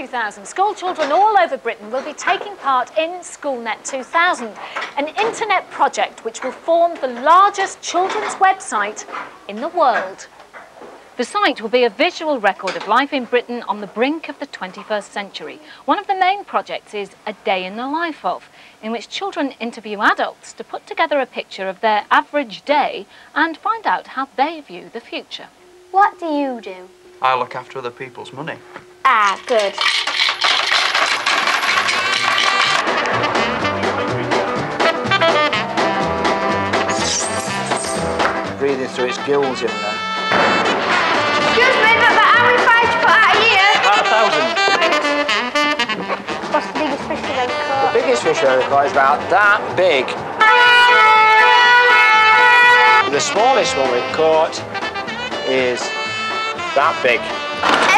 2000, school children all over Britain will be taking part in SchoolNet 2000, an internet project which will form the largest children's website in the world. The site will be a visual record of life in Britain on the brink of the 21st century. One of the main projects is A Day in the Life Of, in which children interview adults to put together a picture of their average day and find out how they view the future. What do you do? I look after other people's money. Ah, good. Breathing through its gills in there. Excuse me, but how many fries you put out here? About 1,000. What's the biggest fish you've ever caught? The biggest fish I've ever caught is about that big. The smallest one we've caught is that big.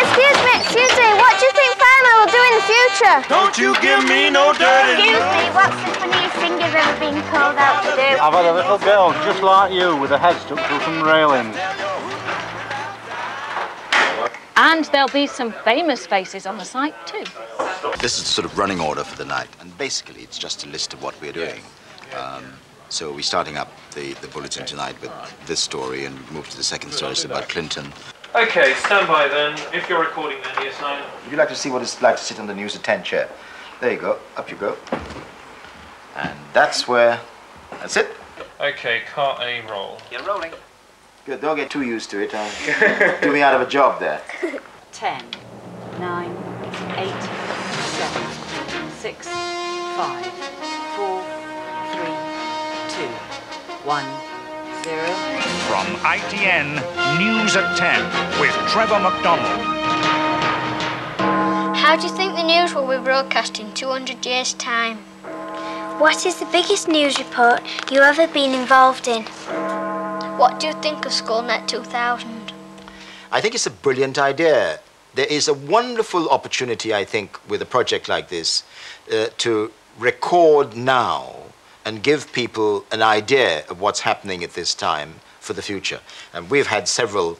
Excuse me, what do you think firemen will do in the future? Don't you give me no dirty. Excuse me, what's the funniest thing you've ever been called out to do? I've had a little girl just like you with her head stuck through some railings. And there'll be some famous faces on the site too. This is the sort of running order for the night, and basically it's just a list of what we're doing. So we're starting up the bulletin tonight with this story and move to the second story, it's about Clinton. Okay, stand by then. If you're recording then, yes, I... Would you like to see what it's like to sit on the News at 10 chair? There you go, up you go. And that's it. Okay, car A roll. You're rolling. Good, don't get too used to it. Do me out of a job there. 10, 9, 8, 7, 6, 5, 4, 3, 2, 1, 0. From ITN, News at 10 with Trevor McDonald. How do you think the news will be broadcast in 200 years' time? What is the biggest news report you've ever been involved in? What do you think of SchoolNet 2000? I think it's a brilliant idea. There is a wonderful opportunity, I think, with a project like this, to record now and give people an idea of what's happening at this time for the future. And we've had several,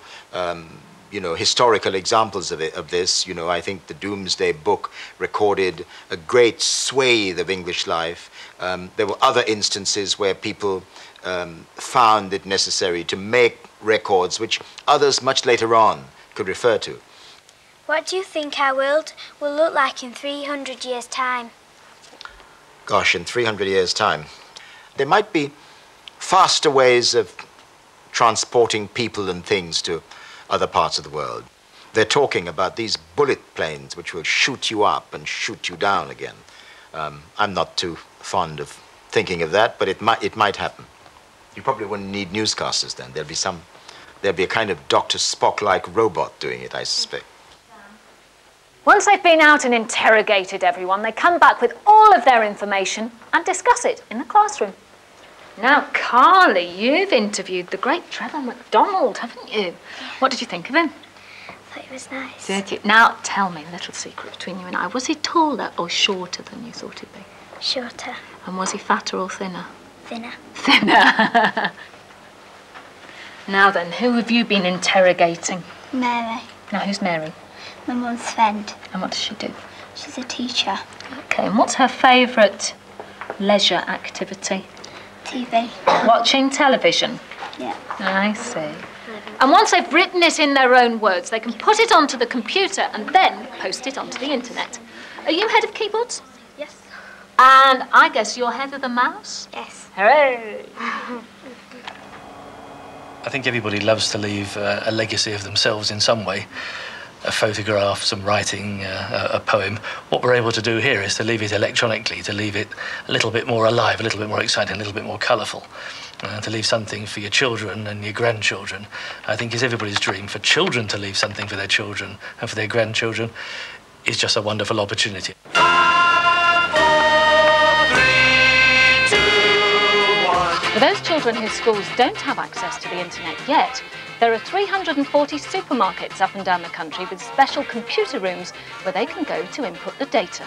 historical examples of this. You know, I think the Doomsday Book recorded a great swathe of English life. There were other instances where people found it necessary to make records which others much later on could refer to. What do you think our world will look like in 300 years' time? Gosh, in 300 years' time, there might be faster ways of transporting people and things to other parts of the world. They're talking about these bullet planes which will shoot you up and shoot you down again. I'm not too fond of thinking of that, but it might happen. You probably wouldn't need newscasters then. There'll be a kind of Dr. Spock-like robot doing it, I suspect. Once they've been out and interrogated everyone, they come back with all of their information and discuss it in the classroom. Now, Carly, you've interviewed the great Trevor McDonald, haven't you? What did you think of him? I thought he was nice. Did you? Now, tell me a little secret between you and I. Was he taller or shorter than you thought he'd be? Shorter. And was he fatter or thinner? Thinner. Thinner. Now then, who have you been interrogating? Mary. Now, who's Mary? My mum's friend. And what does she do? She's a teacher. Okay, and what's her favourite leisure activity? TV. Watching television? Yeah. I see. And once they've written it in their own words, they can put it onto the computer and then post it onto the internet. Are you head of keyboards? Yes. And I guess you're head of the mouse? Yes. Hooray! I think everybody loves to leave a legacy of themselves in some way. A photograph, some writing, a poem. What we're able to do here is to leave it electronically, to leave it a little bit more alive, a little bit more exciting, a little bit more colourful. To leave something for your children and your grandchildren. I think it's everybody's dream. For children to leave something for their children and for their grandchildren is just a wonderful opportunity. 5, 4, 3, 2, 1. For those children whose schools don't have access to the internet yet, there are 340 supermarkets up and down the country with special computer rooms where they can go to input the data.